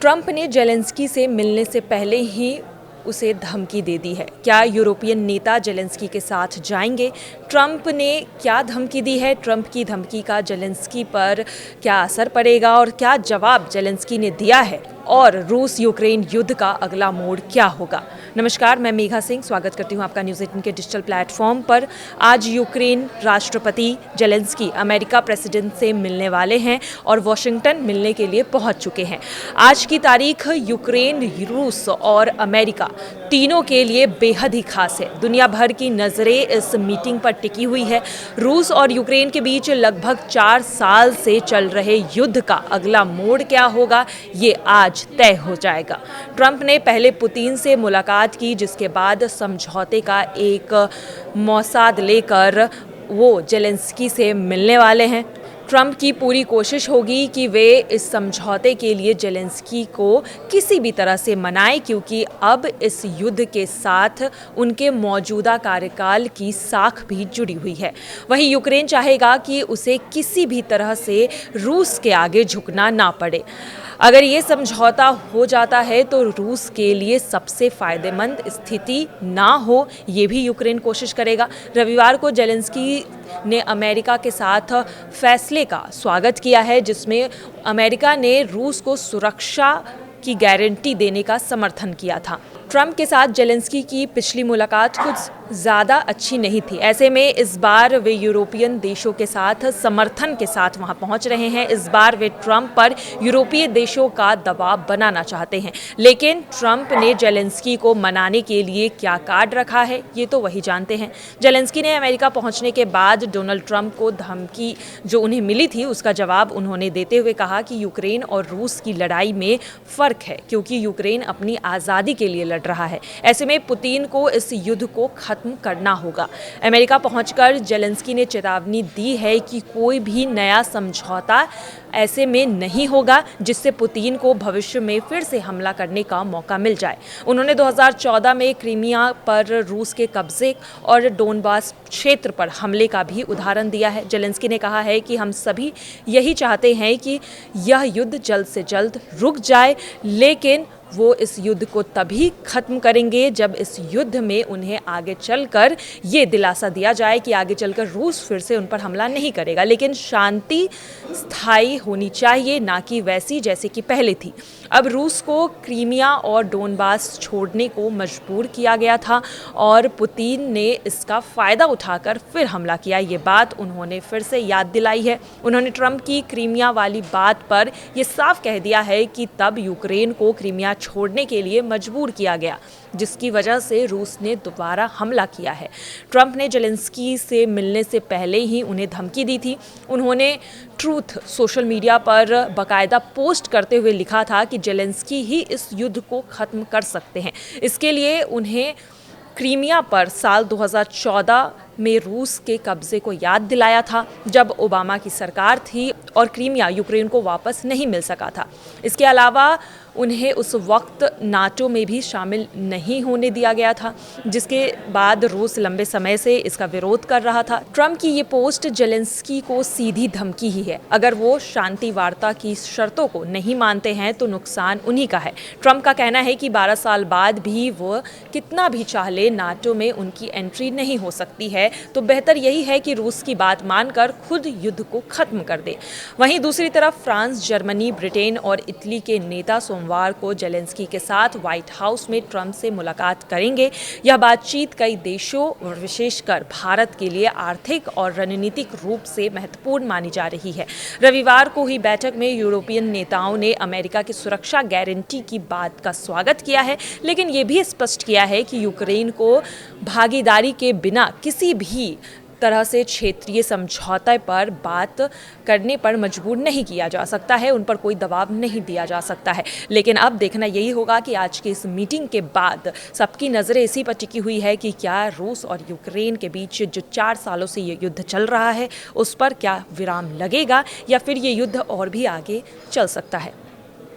Trump ने Zelensky से मिलने से पहले ही उसे धमकी दे दी है। क्या यूरोपियन नेता जेलेंस्की के साथ जाएंगे? ट्रंप ने क्या धमकी दी है? ट्रंप की धमकी का जेलेंस्की पर क्या असर पड़ेगा और क्या जवाब जेलेंस्की ने दिया है? और रूस यूक्रेन युद्ध का अगला मोड़ क्या होगा? नमस्कार, मैं मेघा सिंह स्वागत करती हूं आपका न्यूज़ 18 के डिजिटल प्लेटफॉर्म पर। आज यूक्रेन राष्ट्रपति जेलेंस्की अमेरिका प्रेसिडेंट से मिलने वाले हैं और वॉशिंगटन मिलने के लिए पहुंच चुके हैं। आज की तारीख यूक्रेन, रूस और अमेरिका तीनों के लिए बेहद ही खास है। दुनिया भर की नज़रें इस मीटिंग पर टिकी हुई है। रूस और यूक्रेन के बीच लगभग 4 साल से चल रहे युद्ध का अगला मोड़ क्या होगा, ये आज तय हो जाएगा। ट्रंप ने पहले पुतिन से मुलाकात की, जिसके बाद समझौते का एक मौसाद लेकर वो जेलेंस्की से मिलने वाले हैं। ट्रंप की पूरी कोशिश होगी कि वे इस समझौते के लिए जेलेंस्की को किसी भी तरह से मनाएं, क्योंकि अब इस युद्ध के साथ उनके मौजूदा कार्यकाल की साख भी जुड़ी हुई है। वहीं यूक्रेन चाहेगा कि उसे किसी भी तरह से रूस के आगे झुकना ना पड़े। अगर ये समझौता हो जाता है तो रूस के लिए सबसे फायदेमंद स्थिति ना हो, ये भी यूक्रेन कोशिश करेगा। रविवार को जेलेंस्की ने अमेरिका के साथ फैसले का स्वागत किया है, जिसमें अमेरिका ने रूस को सुरक्षा की गारंटी देने का समर्थन किया था। ट्रंप के साथ जेलेंस्की की पिछली मुलाकात कुछ ज़्यादा अच्छी नहीं थी। ऐसे में इस बार वे यूरोपियन देशों के साथ समर्थन के साथ वहां पहुंच रहे हैं। इस बार वे ट्रंप पर यूरोपीय देशों का दबाव बनाना चाहते हैं। लेकिन ट्रंप ने जेलेंस्की को मनाने के लिए क्या कार्ड रखा है, ये तो वही जानते हैं। जेलेंस्की ने अमेरिका पहुंचने के बाद डोनाल्ड ट्रंप को धमकी जो उन्हें मिली थी, उसका जवाब उन्होंने देते हुए कहा कि यूक्रेन और रूस की लड़ाई में फ़र्क है, क्योंकि यूक्रेन अपनी आज़ादी के लिए लड़ रहा है। ऐसे में पुतिन को इस युद्ध को खत्म करना होगा। अमेरिका पहुंचकर जेलेंस्की ने चेतावनी दी है कि कोई भी नया समझौता ऐसे में नहीं होगा जिससे पुतिन को भविष्य में फिर से हमला करने का मौका मिल जाए। उन्होंने 2014 में क्रीमिया पर रूस के कब्जे और डोनबास क्षेत्र पर हमले का भी उदाहरण दिया है। जेलेंस्की ने कहा है कि हम सभी यही चाहते हैं कि यह युद्ध जल्द से जल्द रुक जाए, लेकिन वो इस युद्ध को तभी खत्म करेंगे जब इस युद्ध में उन्हें आगे चलकर ये दिलासा दिया जाए कि आगे चलकर रूस फिर से उन पर हमला नहीं करेगा। लेकिन शांति स्थायी होनी चाहिए, ना कि वैसी जैसे कि पहले थी। अब रूस को क्रीमिया और डोनबास छोड़ने को मजबूर किया गया था और पुतिन ने इसका फ़ायदा उठाकर फिर हमला किया। ये बात उन्होंने फिर से याद दिलाई है। उन्होंने ट्रंप की क्रीमिया वाली बात पर यह साफ कह दिया है कि तब यूक्रेन को क्रीमिया छोड़ने के लिए मजबूर किया गया, जिसकी वजह से रूस ने दोबारा हमला किया है। ट्रंप ने जेलेंस्की से मिलने से पहले ही उन्हें धमकी दी थी। उन्होंने ट्रूथ सोशल मीडिया पर बाकायदा पोस्ट करते हुए लिखा था कि जेलेंस्की ही इस युद्ध को खत्म कर सकते हैं। इसके लिए उन्हें क्रीमिया पर साल 2014 में रूस के कब्जे को याद दिलाया था, जब ओबामा की सरकार थी और क्रीमिया यूक्रेन को वापस नहीं मिल सका था। इसके अलावा उन्हें उस वक्त नाटो में भी शामिल नहीं होने दिया गया था, जिसके बाद रूस लंबे समय से इसका विरोध कर रहा था। ट्रंप की ये पोस्ट जेलेंस्की को सीधी धमकी ही है। अगर वो शांति वार्ता की शर्तों को नहीं मानते हैं तो नुकसान उन्हीं का है। ट्रंप का कहना है कि 12 साल बाद भी वो कितना भी चाह ले, नाटो में उनकी एंट्री नहीं हो सकती है, तो बेहतर यही है कि रूस की बात मानकर खुद युद्ध को खत्म कर दे। वहीं दूसरी तरफ फ्रांस, जर्मनी, ब्रिटेन और इटली के नेता सोमवार को जेलेंस्की के साथ व्हाइट हाउस में ट्रंप से मुलाकात करेंगे। यह बातचीत कई देशों और विशेषकर भारत के लिए आर्थिक और रणनीतिक रूप से महत्वपूर्ण मानी जा रही है। रविवार को हुई बैठक में यूरोपियन नेताओं ने अमेरिका की सुरक्षा गारंटी की बात का स्वागत किया है, लेकिन ये भी स्पष्ट किया है कि यूक्रेन को भागीदारी के बिना किसी भी तरह से क्षेत्रीय समझौते पर बात करने पर मजबूर नहीं किया जा सकता है, उन पर कोई दबाव नहीं दिया जा सकता है। लेकिन अब देखना यही होगा कि आज की इस मीटिंग के बाद सबकी नज़रें इसी पर टिकी हुई है कि क्या रूस और यूक्रेन के बीच जो 4 सालों से ये युद्ध चल रहा है, उस पर क्या विराम लगेगा या फिर ये युद्ध और भी आगे चल सकता है।